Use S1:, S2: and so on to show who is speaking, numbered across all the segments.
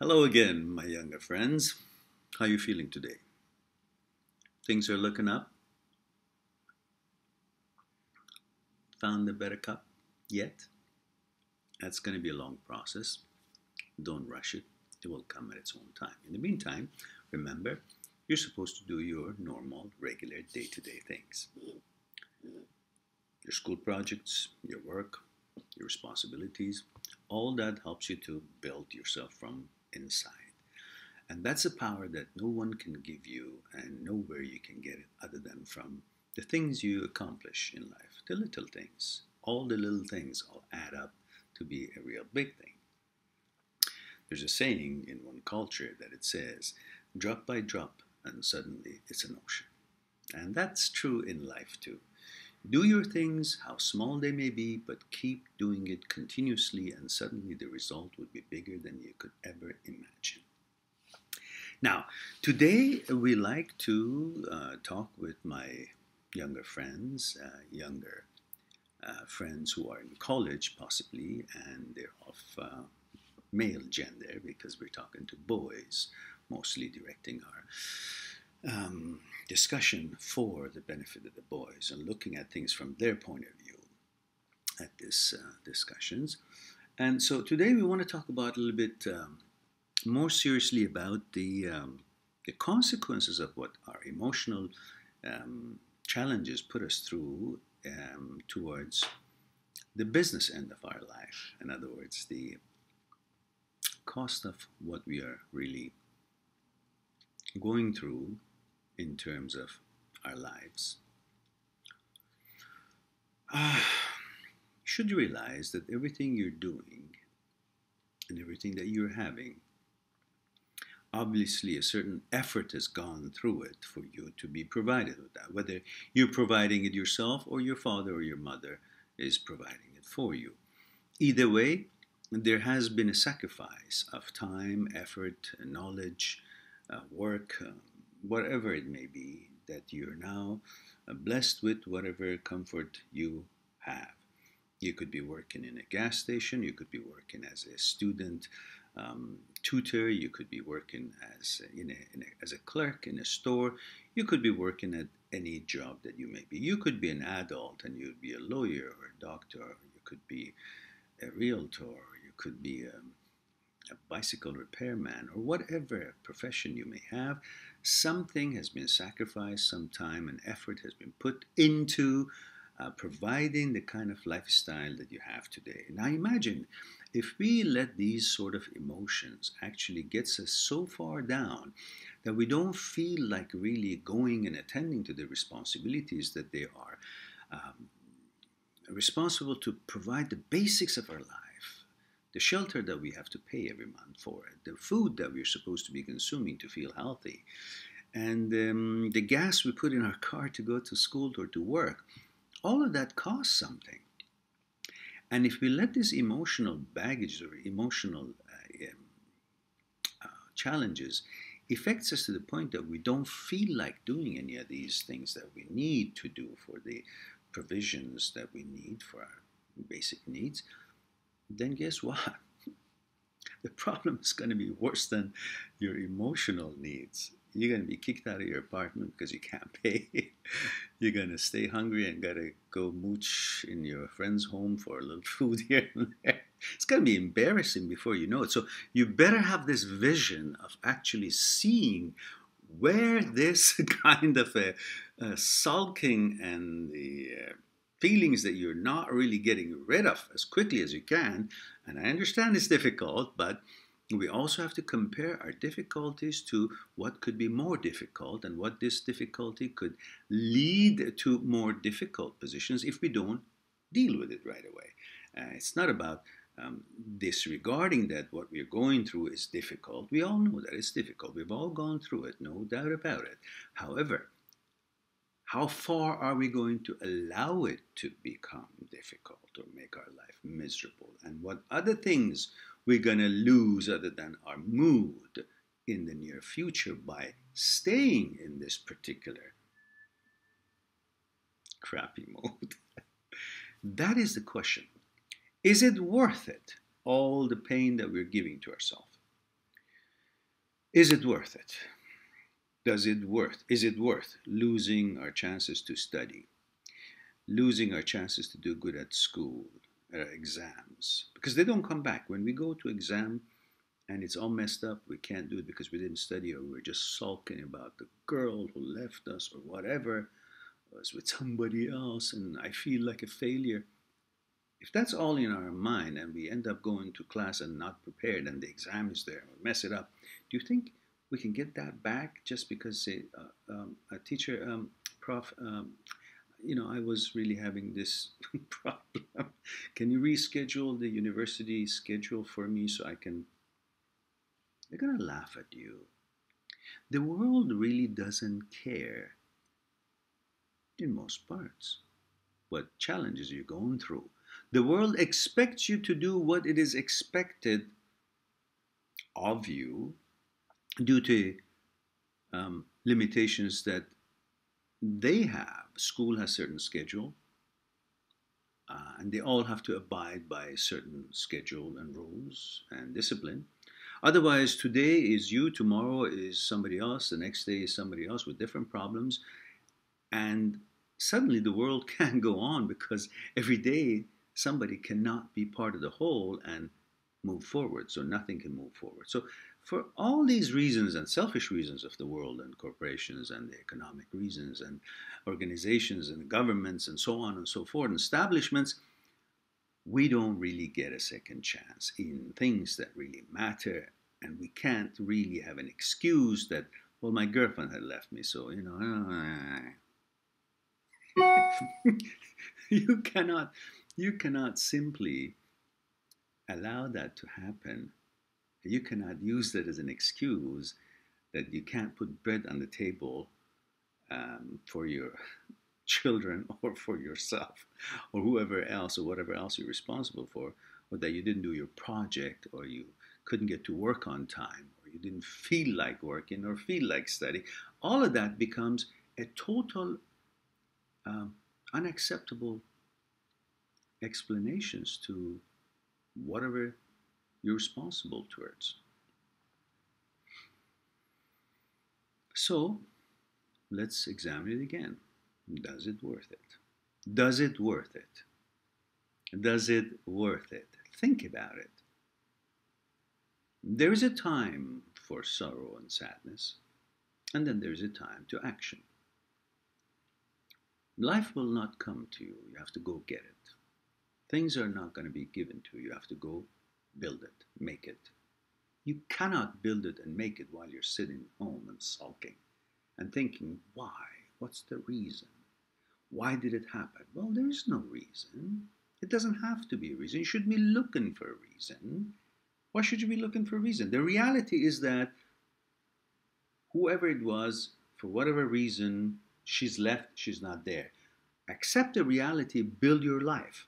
S1: Hello again, my younger friends. How are you feeling today? Things are looking up? Found a better cup yet? That's going to be a long process. Don't rush it. It will come at its own time. In the meantime, remember, you're supposed to do your normal, regular, day-to-day things. Your school projects, your work, your responsibilities, all that helps you to build yourself from inside. And that's a power that no one can give you and nowhere you can get it other than from the things you accomplish in life, the little things. All the little things all add up to be a real big thing. There's a saying in one culture that it says, drop by drop, and suddenly it's an ocean. And that's true in life too. Do your things, how small they may be, but keep doing it continuously, and suddenly the result would be bigger than you could ever imagine. Now, today we like to talk with my younger friends, friends who are in college possibly, and they're of male gender because we're talking to boys, mostly directing our discussion for the benefit of the boys and looking at things from their point of view at these discussions. And so today we want to talk about a little bit more seriously about the consequences of what our emotional challenges put us through towards the business end of our life. In other words, the cost of what we are really going through in terms of our lives. Should you realize that everything you're doing and everything that you're having, obviously a certain effort has gone through it for you to be provided with that, whether you're providing it yourself or your father or your mother is providing it for you. Either way, there has been a sacrifice of time, effort, knowledge, work, whatever it may be, that you're now blessed with whatever comfort you have. You could be working in a gas station, you could be working as a student tutor, you could be working as as a clerk in a store, you could be working at any job that you may be. You could be an adult and you'd be a lawyer or a doctor, or you could be a realtor, or you could be a bicycle repairman, or whatever profession you may have. Something has been sacrificed, some time and effort has been put into providing the kind of lifestyle that you have today. Now imagine if we let these sort of emotions actually gets us so far down that we don't feel like really going and attending to the responsibilities that they are responsible to provide the basics of our life, the shelter that we have to pay every month for it, the food that we're supposed to be consuming to feel healthy, and the gas we put in our car to go to school or to work. All of that costs something. And if we let this emotional baggage or emotional challenges affects us to the point that we don't feel like doing any of these things that we need to do for the provisions that we need for our basic needs, then guess what? The problem is going to be worse than your emotional needs. You're going to be kicked out of your apartment because you can't pay. You're going to stay hungry and got to go mooch in your friend's home for a little food here and there. It's going to be embarrassing before you know it. So you better have this vision of actually seeing where this kind of a sulking and the feelings that you're not really getting rid of as quickly as you can. And I understand it's difficult, but we also have to compare our difficulties to what could be more difficult and what this difficulty could lead to more difficult positions if we don't deal with it right away. It's not about disregarding that what we're going through is difficult. We all know that it's difficult. We've all gone through it, no doubt about it. However, how far are we going to allow it to become difficult or make our life miserable? And what other things we're going to lose other than our mood in the near future by staying in this particular crappy mode? That is the question. Is it worth it, all the pain that we're giving to ourselves? Is it worth it? Is it worth losing our chances to study, losing our chances to do good at school, at our exams? Because they don't come back. When we go to exam and it's all messed up, we can't do it because we didn't study or we're just sulking about the girl who left us or whatever, was with somebody else and I feel like a failure. If that's all in our mind and we end up going to class and not prepared and the exam is there, we mess it up, do you think we can get that back just because, say, a teacher, prof, I was really having this problem. Can you reschedule the university schedule for me so I can? They're going to laugh at you. The world really doesn't care in most parts what challenges you're going through. The world expects you to do what it is expected of you due to limitations that they have. School has certain schedule, and they all have to abide by a certain schedule and rules and discipline. Otherwise, today is you, tomorrow is somebody else, the next day is somebody else with different problems, and suddenly the world can't go on because every day somebody cannot be part of the whole and move forward. So nothing can move forward. So for all these reasons and selfish reasons of the world and corporations and the economic reasons and organizations and governments and so on and so forth and establishments, we don't really get a second chance in things that really matter. And we can't really have an excuse that, well, my girlfriend had left me, so, you cannot you cannot simply allow that to happen. You cannot use that as an excuse that you can't put bread on the table for your children or for yourself or whoever else or whatever else you're responsible for, or that you didn't do your project or you couldn't get to work on time or you didn't feel like working or feel like studying. All of that becomes a total unacceptable explanations to whatever you're responsible towards. So let's examine it again. Does it worth it? Does it worth it? Does it worth it? Think about it. There is a time for sorrow and sadness, and then there's a time to action. Life will not come to you. You have to go get it. Things are not going to be given to you. You have to go build it, make it. You cannot build it and make it while you're sitting home and sulking and thinking, why? What's the reason? Why did it happen? Well, there is no reason. It doesn't have to be a reason. You should be looking for a reason. Why should you be looking for a reason? The reality is that whoever it was, for whatever reason, she's left, she's not there. Accept the reality, build your life.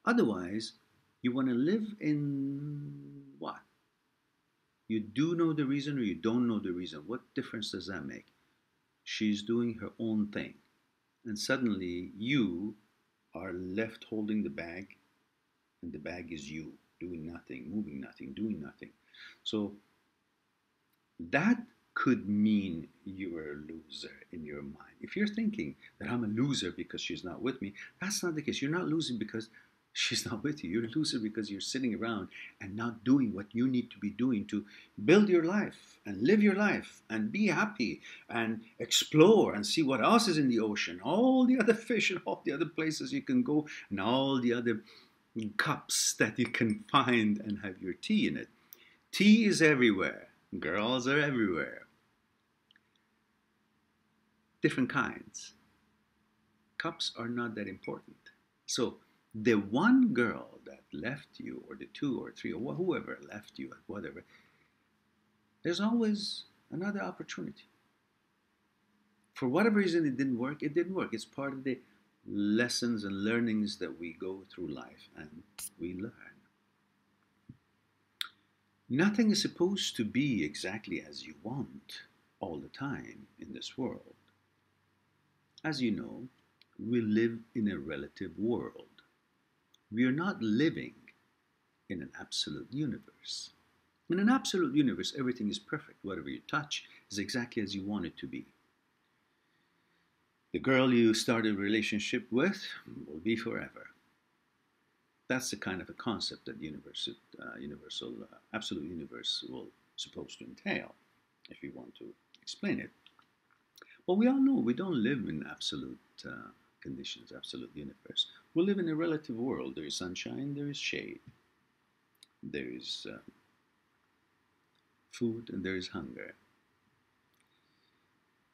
S1: Otherwise, you want to live in what? You do know the reason or you don't know the reason. What difference does that make? She's doing her own thing. And suddenly you are left holding the bag, and the bag is you, doing nothing, moving nothing, doing nothing. So that could mean you're a loser in your mind. If you're thinking that I'm a loser because she's not with me, that's not the case. You're not losing because she's not with you. You're a loser because you're sitting around and not doing what you need to be doing to build your life and live your life and be happy and explore and see what else is in the ocean, all the other fish and all the other places you can go and all the other cups that you can find and have your tea in it. Tea is everywhere. Girls are everywhere. Different kinds. Cups are not that important. So the one girl that left you, or the two or three, or whoever left you, whatever, there's always another opportunity. For whatever reason it didn't work, it didn't work. It's part of the lessons and learnings that we go through life and we learn. Nothing is supposed to be exactly as you want all the time in this world. As you know, we live in a relative world. We are not living in an absolute universe. In an absolute universe, everything is perfect. Whatever you touch is exactly as you want it to be. The girl you started a relationship with will be forever. That's the kind of a concept that universal, absolute universe will supposed to entail, if you want to explain it. Well, we all know we don't live in absolute conditions, absolute universe. We live in a relative world. There is sunshine, there is shade, there is food, and there is hunger.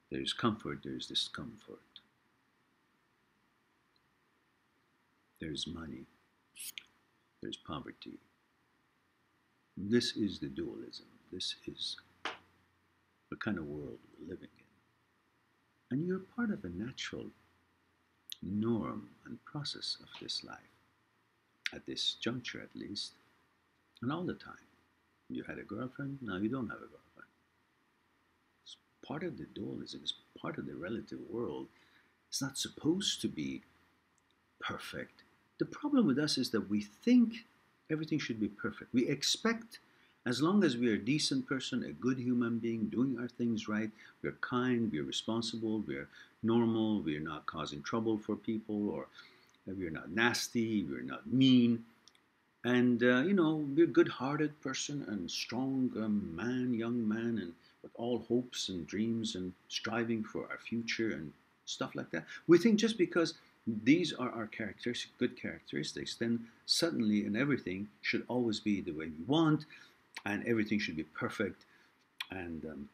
S1: There is comfort, there is discomfort. There is money, there is poverty. This is the dualism. This is the kind of world we're living in. And you're part of a natural norm and process of this life, at this juncture at least, and all the time. You had a girlfriend, now you don't have a girlfriend. It's part of the dualism, it's part of the relative world. It's not supposed to be perfect. The problem with us is that we think everything should be perfect. We expect, as long as we are a decent person, a good human being, doing our things right, we're kind, we're responsible, we're normal, we're not causing trouble for people, or we're not nasty, we're not mean, and we're a good-hearted person and strong man, young man, and with all hopes and dreams and striving for our future and stuff like that. We think just because these are our characteristics, good characteristics, then suddenly and everything should always be the way we want, and everything should be perfect, and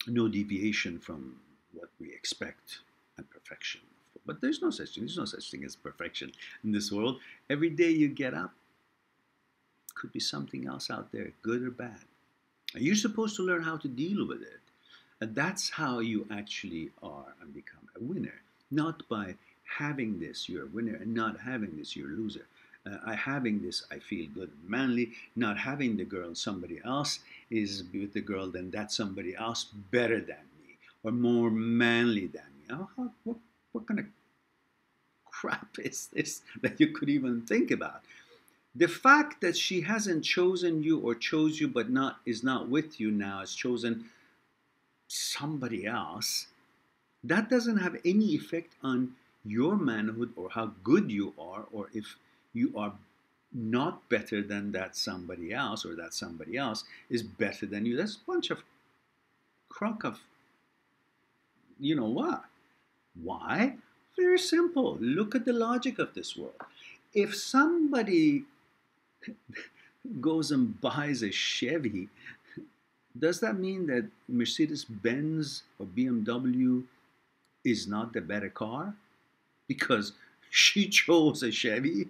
S1: no deviation from what we expect, and perfection. But there's no such thing. There's no such thing as perfection in this world. Every day you get up, could be something else out there, good or bad. And you're supposed to learn how to deal with it. And that's how you actually are and become a winner. Not by having this, you're a winner, and not having this, you're a loser. Having this, I feel good and manly. Not having the girl, somebody else is with the girl, then that's somebody else better than me or more manly than me. What kind of crap is this that you could even think about? The fact that she hasn't chosen you or chose you but is not with you now, has chosen somebody else, that doesn't have any effect on your manhood or how good you are, or if you are not better than that somebody else, or that somebody else is better than you. That's a bunch of crock of you know what. Why? Very simple. Look at the logic of this world. If somebody goes and buys a Chevy, does that mean that Mercedes-Benz or BMW is not the better car because she chose a Chevy?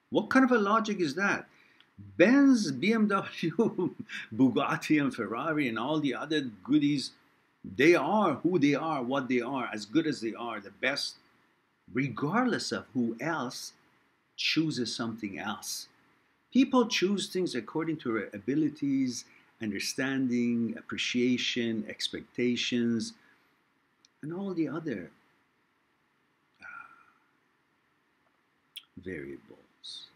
S1: What kind of a logic is that? Benz, BMW, Bugatti, and Ferrari, and all the other goodies, they are who they are, what they are, as good as they are, the best, regardless of who else chooses something else. People choose things according to their abilities, understanding, appreciation, expectations, and all the other variables.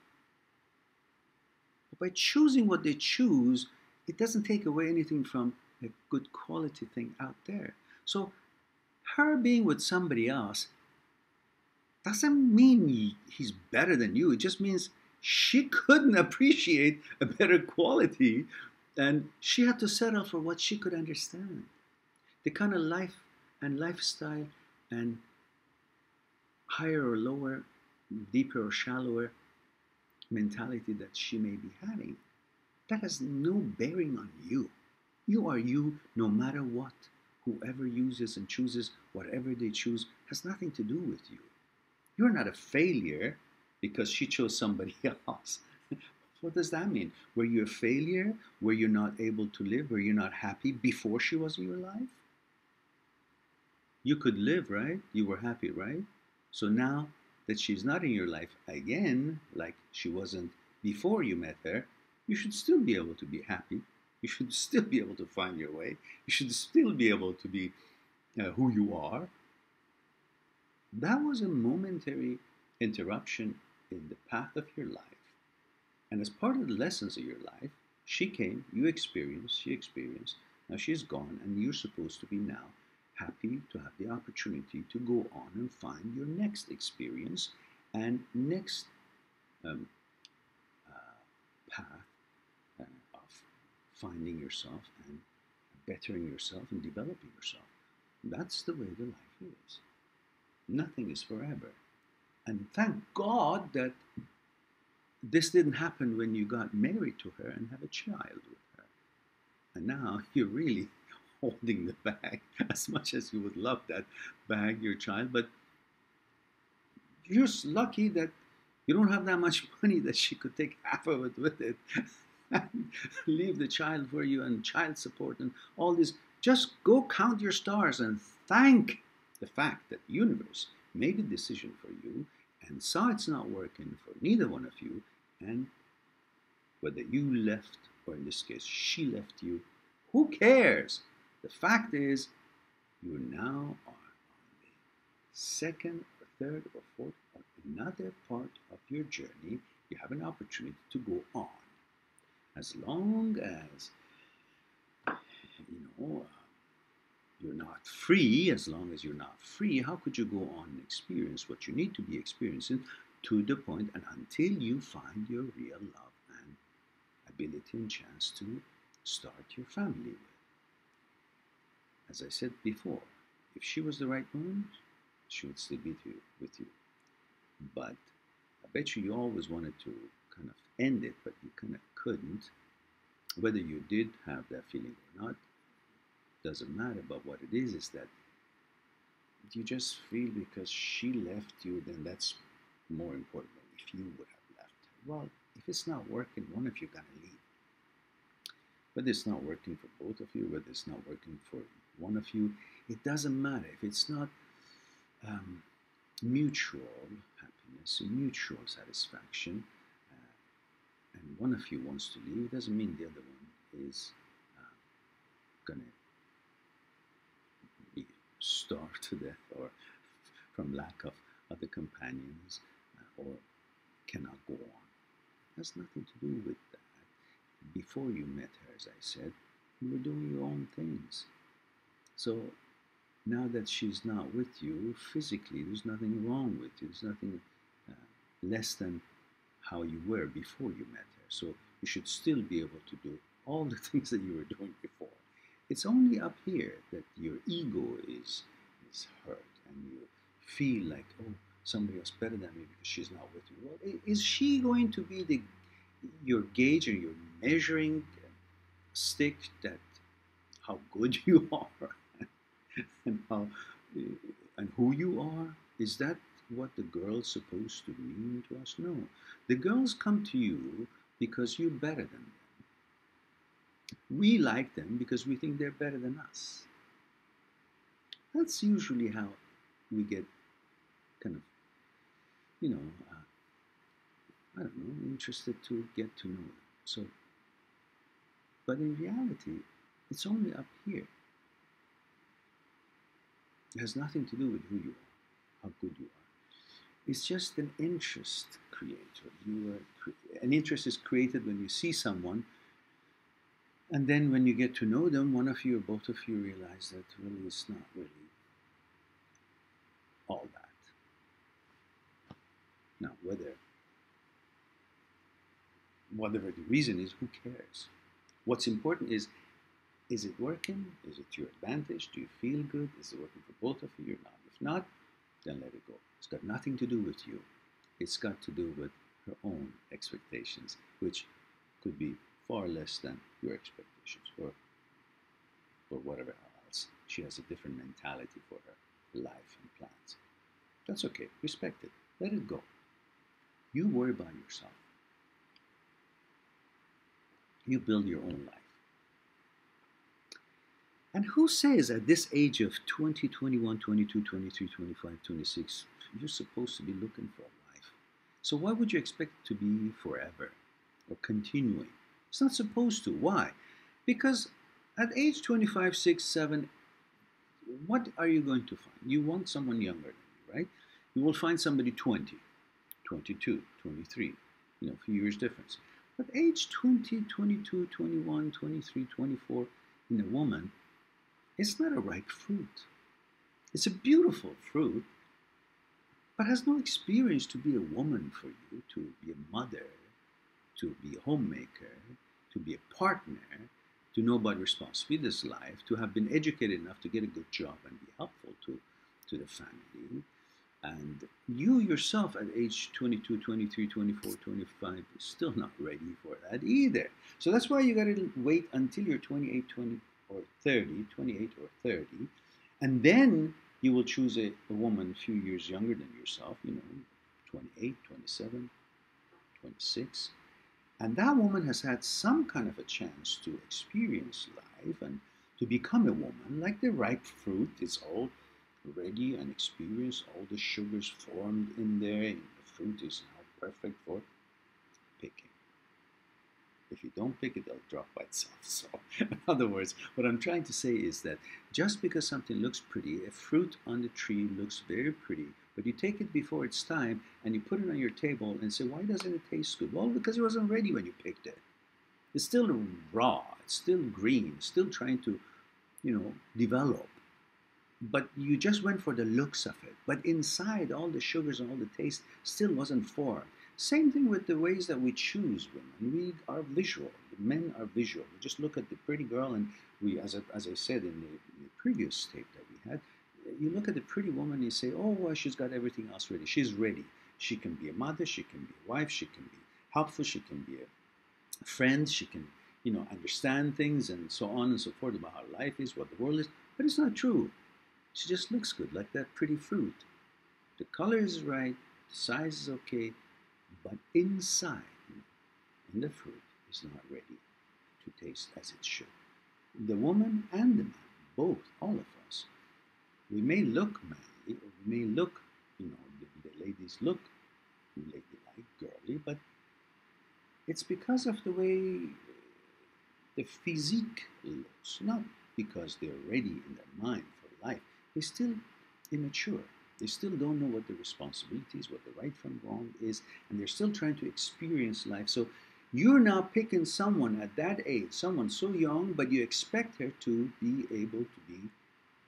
S1: But by choosing what they choose, it doesn't take away anything from a good quality thing out there. So her being with somebody else doesn't mean he's better than you. It just means she couldn't appreciate a better quality, and she had to settle for what she could understand. The kind of life and lifestyle and higher or lower, deeper or shallower mentality that she may be having, that has no bearing on you. You are you no matter what. Whoever uses and chooses whatever they choose has nothing to do with you. You're not a failure because she chose somebody else. What does that mean? Were you a failure? Were you not able to live? Were you not happy before she was in your life? You could live, right? You were happy, right? So now that she's not in your life again, like she wasn't before you met her, you should still be able to be happy. You should still be able to find your way. You should still be able to be who you are. That was a momentary interruption in the path of your life. And as part of the lessons of your life, she came, you experienced, she experienced, now she's gone, and you're supposed to be now happy to have the opportunity to go on and find your next experience and next um, path of finding yourself and bettering yourself and developing yourself. That's the way the life is. Nothing is forever. And thank God that this didn't happen when you got married to her and have a child with her. And now you're really holding the bag as much as you would love that bag, your child. But you're lucky that you don't have that much money that she could take half of it with it and leave the child for you and child support and all this. Just go count your stars and thank the fact that the universe made a decision for you and saw it's not working for neither one of you, and whether you left or in this case she left you, who cares? The fact is you now are on the second or third or fourth or another part of your journey. You have an opportunity to go on. As long as you're not free, as long as you're not free, how could you go on and experience what you need to be experiencing to the point and until you find your real love and ability and chance to start your family with? As I said before, if she was the right one, she would still be with you. But I bet you always wanted to kind of end it, but you kind of couldn't. Whether you did have that feeling or not, doesn't matter. But what it is that you just feel because she left you, then that's more important than if you would have left her. Well, if it's not working, one of you gonna leave. Whether it's not working for both of you, whether it's not working for one of you, it doesn't matter. If it's not mutual happiness, mutual satisfaction, and one of you wants to leave, it doesn't mean the other one is going to be starved to death or from lack of other companions or cannot go on. It has nothing to do with that. Before you met her, as I said, you were doing your own things. So now that she's not with you physically, there's nothing wrong with you. There's nothing less than how you were before you met her. So you should still be able to do all the things that you were doing before. It's only up here that your ego is hurt and you feel like, oh, somebody else better than me because she's not with you. Well, is she going to be your gauge and your measuring stick that how good you are and how and who you are? Is that what the girl's supposed to mean to us? No. The girls come to you because you're better than them. We like them because we think they're better than us. That's usually how we get kind of, I don't know, interested to get to know them. So, but in reality, it's only up here. It has nothing to do with who you are, how good you are. It's just an interest creator. An interest is created when you see someone, and then when you get to know them, one of you or both of you realize that really it's not really all that. Now, whatever the reason is, who cares? What's important is it working? Is it to your advantage? Do you feel good? Is it working for both of you or not? If not, then let it go. It's got nothing to do with you. It's got to do with her own expectations, which could be far less than your expectations or whatever else. She has a different mentality for her life and plans. That's okay. Respect it. Let it go. You worry about yourself. You build your own life. And who says at this age of 20, 21, 22, 23, 25, 26, you're supposed to be looking for a life? So why would you expect it to be forever or continuing? It's not supposed to. Why? Because at age 25, 6, 7, what are you going to find? You want someone younger than you, right? You will find somebody 20, 22, 23, a few years difference. But age 20, 22, 21, 23, 24 in a woman is not a ripe fruit. It's a beautiful fruit, but has no experience to be a woman for you, to be a mother, to be a homemaker, to be a partner, to know about responsibilities in life, to have been educated enough to get a good job and be helpful to the family. And you yourself at age 22, 23, 24, 25 is still not ready for that either. So that's why you got to wait until you're 28, 20, or 30, 28 or 30, and then you will choose a woman a few years younger than yourself, 28, 27, 26. And that woman has had some kind of a chance to experience life and to become a woman. Like the ripe fruit, it's all ready and experienced, all the sugars formed in there, and the fruit is now perfect for picking. If you don't pick it, it'll drop by itself. So, in other words, what I'm trying to say is that just because something looks pretty, a fruit on the tree looks very pretty, but you take it before it's time and you put it on your table and say, why doesn't it taste good? Well, because it wasn't ready when you picked it. It's still raw, it's still green, it's still trying to, develop. But you just went for the looks of it. But inside, all the sugars and all the taste still wasn't formed. Same thing with the ways that we choose women. We are visual. The men are visual. We just look at the pretty girl, and we, as I said in the previous tape that we had, you look at the pretty woman and you say, oh, well, she's got everything else ready. She's ready. She can be a mother. She can be a wife. She can be helpful. She can be a friend. She can, understand things and so on and so forth about how life is, what the world is. But it's not true. She just looks good, like that pretty fruit. The color is right, the size is okay, but inside, in the fruit, is not ready to taste as it should. The woman and the man, both, all of us, we may look manly, or we may look, the ladies look ladylike, girly, but it's because of the way the physique looks, not because they're ready in their mind for life. They're still immature. They still don't know what the responsibilities, what the right from wrong is, and they're still trying to experience life. So you're now picking someone at that age, someone so young, but you expect her to be able to be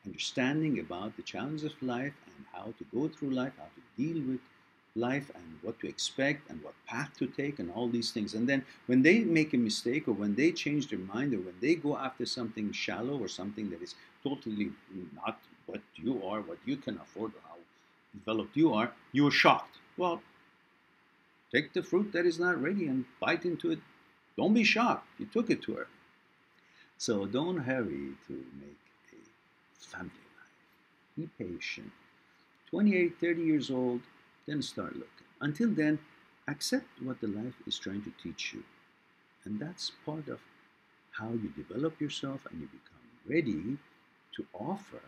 S1: understanding about the challenges of life and how to go through life, how to deal with life and what to expect and what path to take and all these things. And then when they make a mistake or when they change their mind or when they go after something shallow or something that is totally not what you are, what you can afford, or how developed you are, you're shocked. Well, take the fruit that is not ready and bite into it. Don't be shocked. You took it to her. So don't hurry to make a family life. Be patient. 28, 30 years old, then start looking. Until then, accept what the life is trying to teach you. And that's part of how you develop yourself and you become ready to offer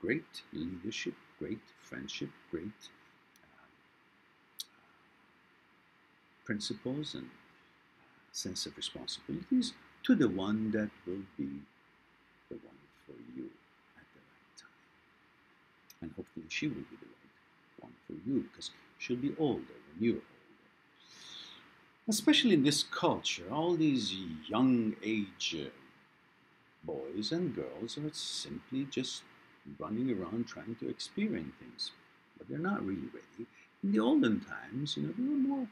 S1: great leadership, great friendship, great principles and sense of responsibilities to the one that will be the one for you at the right time. And hopefully she will be the right one for you because she'll be older when you're older. Especially in this culture, all these young age boys and girls are simply just running around trying to experience things, but they're not really ready. In the olden times, there were more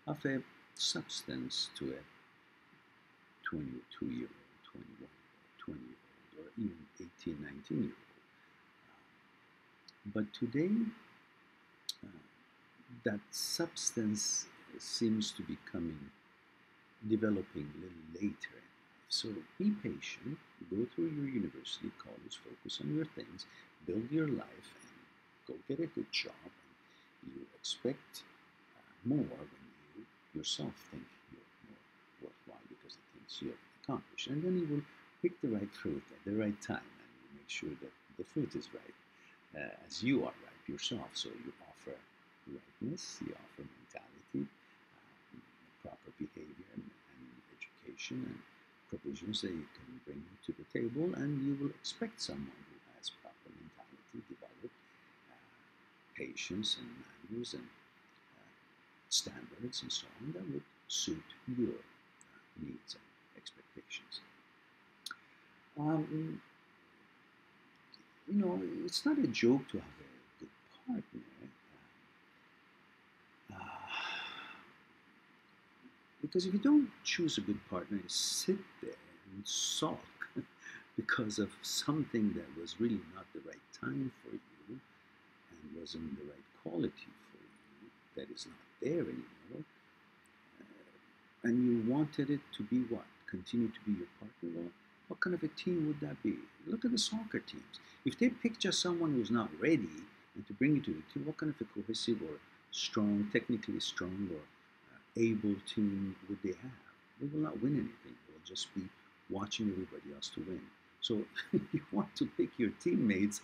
S1: of a substance to a 22-year-old, 21-year-old, 20-year-old, or even 18, 19-year-old. But today, that substance seems to be developing a little later. So be patient, go through your university, college, focus on your things, build your life, and go get a good job. And you expect more when you yourself think you're more worthwhile because of things you have accomplished. And then you will pick the right fruit at the right time, and you make sure that the fruit is right as you are ripe yourself. So you offer rightness, you offer mentality, proper behavior and education and provisions that you can bring to the table, and you will expect someone who has proper mentality, developed patience and manners and standards and so on that would suit your needs and expectations. Um, it's not a joke to have a good partner. Uh, because if you don't choose a good partner, you sit there and sulk because of something that was really not the right time for you and wasn't the right quality for you, that is not there anymore, and you wanted it to be what? Continue to be your partner? Well, what kind of a team would that be? Look at the soccer teams. If they pick just someone who's not ready and to bring you to the team, what kind of a cohesive or strong, technically strong or able team would they have? They will not win anything. They will just be watching everybody else to win. So you want to pick your teammates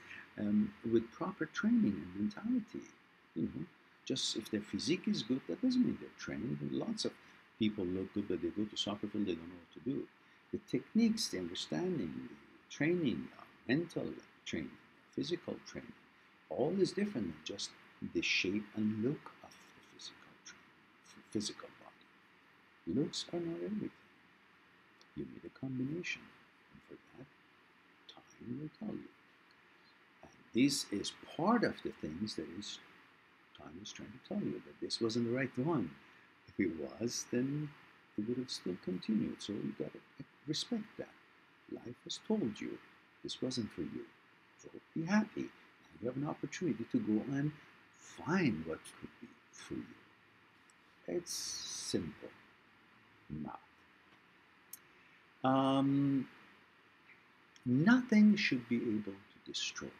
S1: with proper training and mentality. You know, just if their physique is good, that doesn't mean they're trained. Lots of people look good, but they go to soccer field, they don't know what to do. The techniques, the understanding, the training, mental training, physical training, all is different than just the shape and look of the physical body. Looks are not everything. You need a combination, and for that, time will tell you. And this is part of the things that time is trying to tell you that this wasn't the right one. If it was, then it would have still continued. So you got to respect that. Life has told you this wasn't for you. So be happy. Now you have an opportunity to go and find what could be for you. It's simple. Not. Nothing should be able to destroy.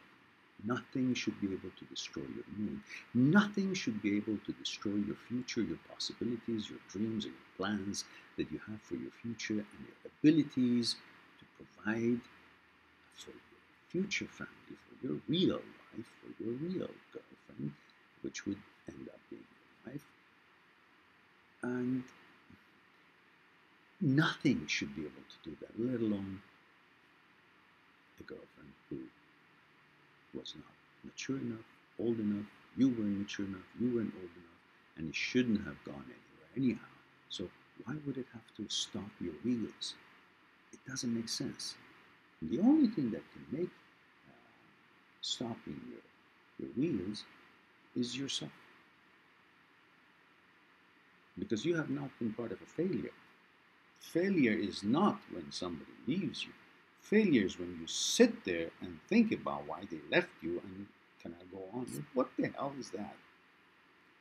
S1: Nothing should be able to destroy your mood. Nothing should be able to destroy your future, your possibilities, your dreams, and your plans that you have for your future and your abilities to provide for your future family, for your real life, for your real girlfriend, which would end up being your wife. And nothing should be able to do that, let alone a girlfriend who was not mature enough, old enough, you weren't mature enough, you weren't old enough, and it shouldn't have gone anywhere anyhow. So why would it have to stop your wheels? It doesn't make sense. And the only thing that can make stopping your wheels is yourself. Because you have not been part of a failure. Failure is not when somebody leaves you. Failure is when you sit there and think about why they left you and can I go on? What the hell is that?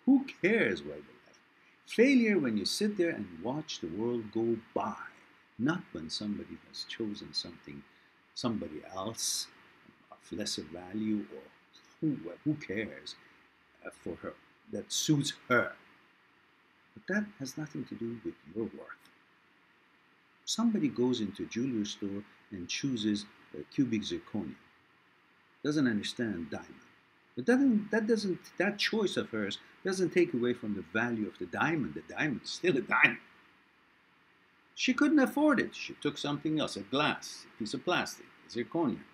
S1: Who cares why they left? Failure when you sit there and watch the world go by, not when somebody has chosen somebody else of lesser value or who cares for her, that suits her. But that has nothing to do with your worth. Somebody goes into a jewelry store and chooses a cubic zirconia, doesn't understand diamond. But that choice of hers doesn't take away from the value of the diamond. The diamond is still a diamond. She couldn't afford it. She took something else, a glass, a piece of plastic, zirconia.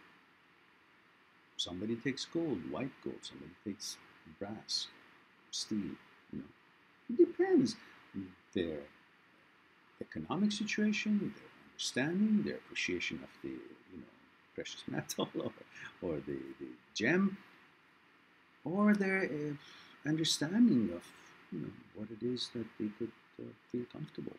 S1: Somebody takes gold, white gold. Somebody takes brass, steel. It depends. Their economic situation, their understanding, their appreciation of the precious metal or the gem, or their understanding of what it is that they could feel comfortable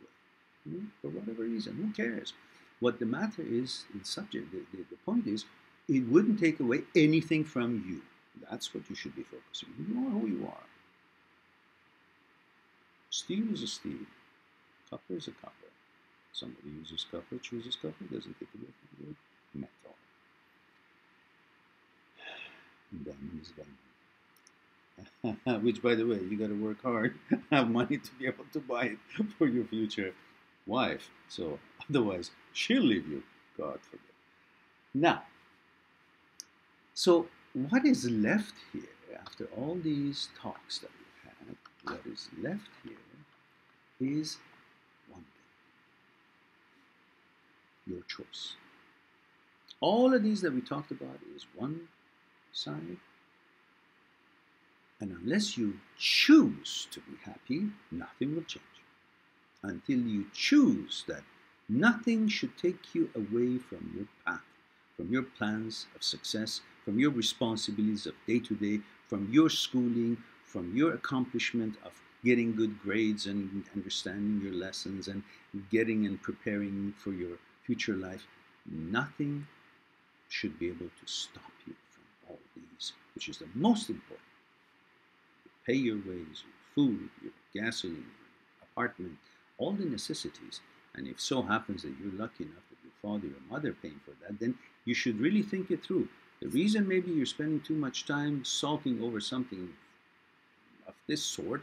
S1: with. For whatever reason, who cares? What the matter is, the subject, the point is, it wouldn't take away anything from you. That's what you should be focusing on. You are who you are. Steel is a steel. Copper is a copper. Somebody uses copper, chooses copper, doesn't take away from your metal. Diamond is diamond. Which, by the way, you got to work hard, have money to be able to buy it for your future wife. So otherwise, she'll leave you, God forbid. Now, so what is left here after all these talks that we've had? What is left here is one thing: your choice. All of these that we talked about is one side. And unless you choose to be happy, nothing will change. until you choose that nothing should take you away from your path, from your plans of success, from your responsibilities of day to day, from your schooling, from your accomplishment of getting good grades and understanding your lessons and getting and preparing for your future life. Nothing should be able to stop you from all these, which is the most important. You pay your ways, your food, your gasoline, your apartment, all the necessities. And if so happens that you're lucky enough that your father or mother paying for that, then you should really think it through. The reason maybe you're spending too much time sulking over something of this sort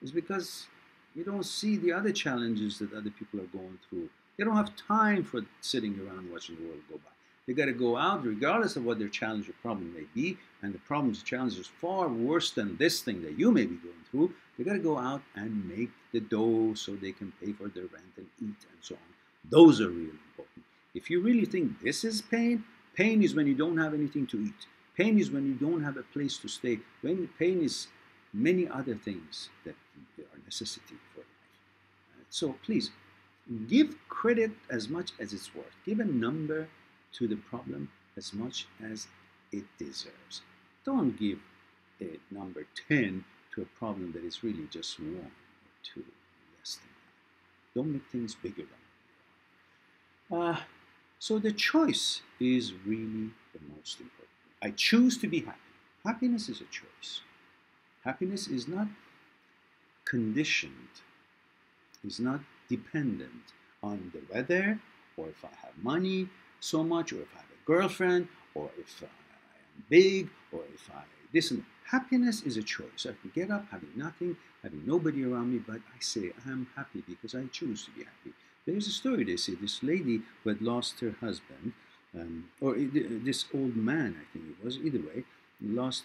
S1: is because you don't see the other challenges that other people are going through. They don't have time for sitting around watching the world go by. They got to go out, regardless of what their challenge or problem may be, and the problems or challenge is far worse than this thing that you may be going through. They got to go out and make the dough so they can pay for their rent and eat and so on. Those are really important. If you really think this is pain, pain is when you don't have anything to eat. Pain is when you don't have a place to stay. When pain is many other things that are necessity for life. So please, give credit as much as it's worth. Give a number to the problem as much as it deserves. Don't give a number 10 to a problem that is really just 1 or 2 less than that. Don't make things bigger than they are. So the choice is really the most important. I choose to be happy. Happiness is a choice. Happiness is not conditioned, is not dependent on the weather, or if I have money so much, or if I have a girlfriend, or if I am big, or if I this and that. Happiness is a choice. I can get up having nothing, having nobody around me, but I say I'm happy because I choose to be happy. There's a story, they say, this lady who had lost her husband, or this old man, I think it was, either way, lost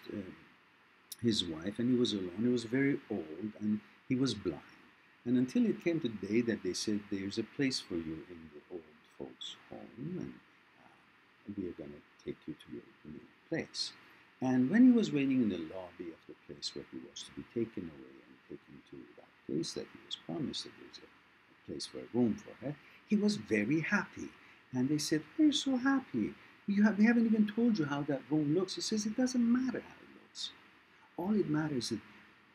S1: his wife, and he was alone. He was very old, and he was blind. And until it came to the day that they said, there's a place for you in the old folks' home, and we are going to take you to your new place. And when he was waiting in the lobby of the place where he was to be taken away and taken to that place that he was promised, that there's a place for a room for her, he was very happy. And they said, we're so happy. We haven't even told you how that room looks. He says, it doesn't matter how it looks. All it matters is that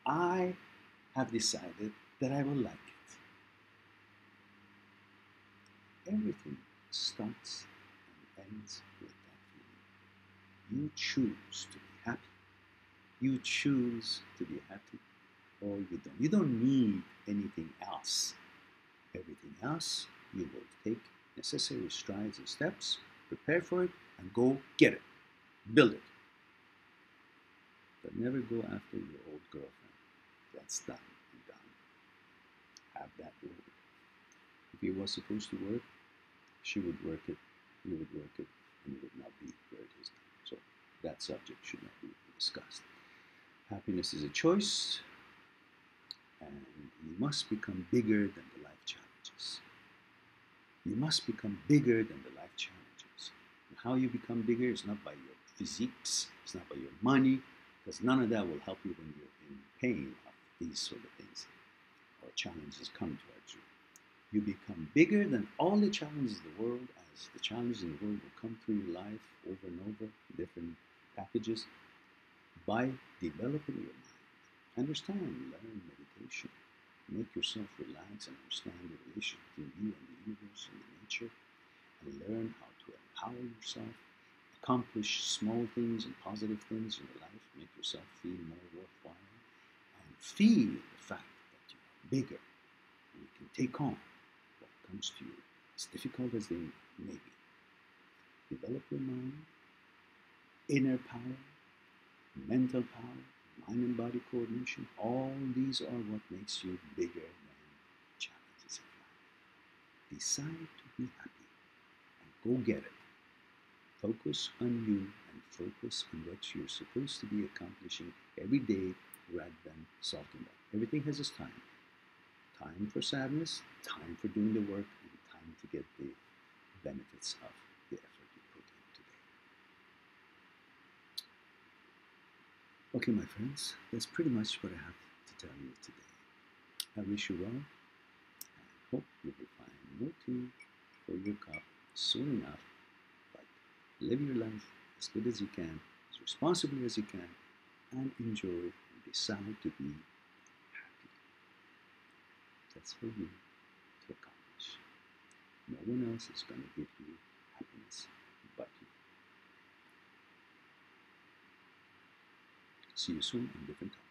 S1: I have decided that I will like it. Everything starts and ends with that feeling. You choose to be happy. You choose to be happy, or you don't. You don't need anything else. Everything else, you will take necessary strides and steps, prepare for it, and go get it. Build it. But never go after your old girlfriend. That's done and done. Have that rule. If he was supposed to work, she would work it, you would work it, and it would not be where it is now. So that subject should not be discussed. Happiness is a choice, and you must become bigger than the life challenges. You must become bigger than the life challenges. And how you become bigger is not by your physiques, it's not by your money, because none of that will help you when you're in pain of these sort of things or challenges come towards you. You become bigger than all the challenges in the world, as the challenges in the world will come through your life over and over, different packages, by developing your mind. Understand, learn meditation. Make yourself relax and understand the relation between you and the universe and the nature, and learn how to empower yourself, accomplish small things and positive things in your life, make yourself feel more worthwhile, and feel the fact that you are bigger and you can take on what comes to you, as difficult as they may be. Develop your mind, inner power, mental power, mind and body coordination. All these are what makes you bigger than challenges of life. Decide to be happy and go get it. Focus on you and focus on what you're supposed to be accomplishing every day rather than sulking about. Everything has its time. Time for sadness, time for doing the work, and time to get the benefits of the effort you put in today. Okay, my friends, that's pretty much what I have to tell you today. I wish you well. hope you will find more tea for your cup soon enough, but live your life as good as you can, as responsibly as you can, and enjoy and decide to be happy. That's for you to accomplish. No one else is going to give you happiness but you. See you soon on different topics.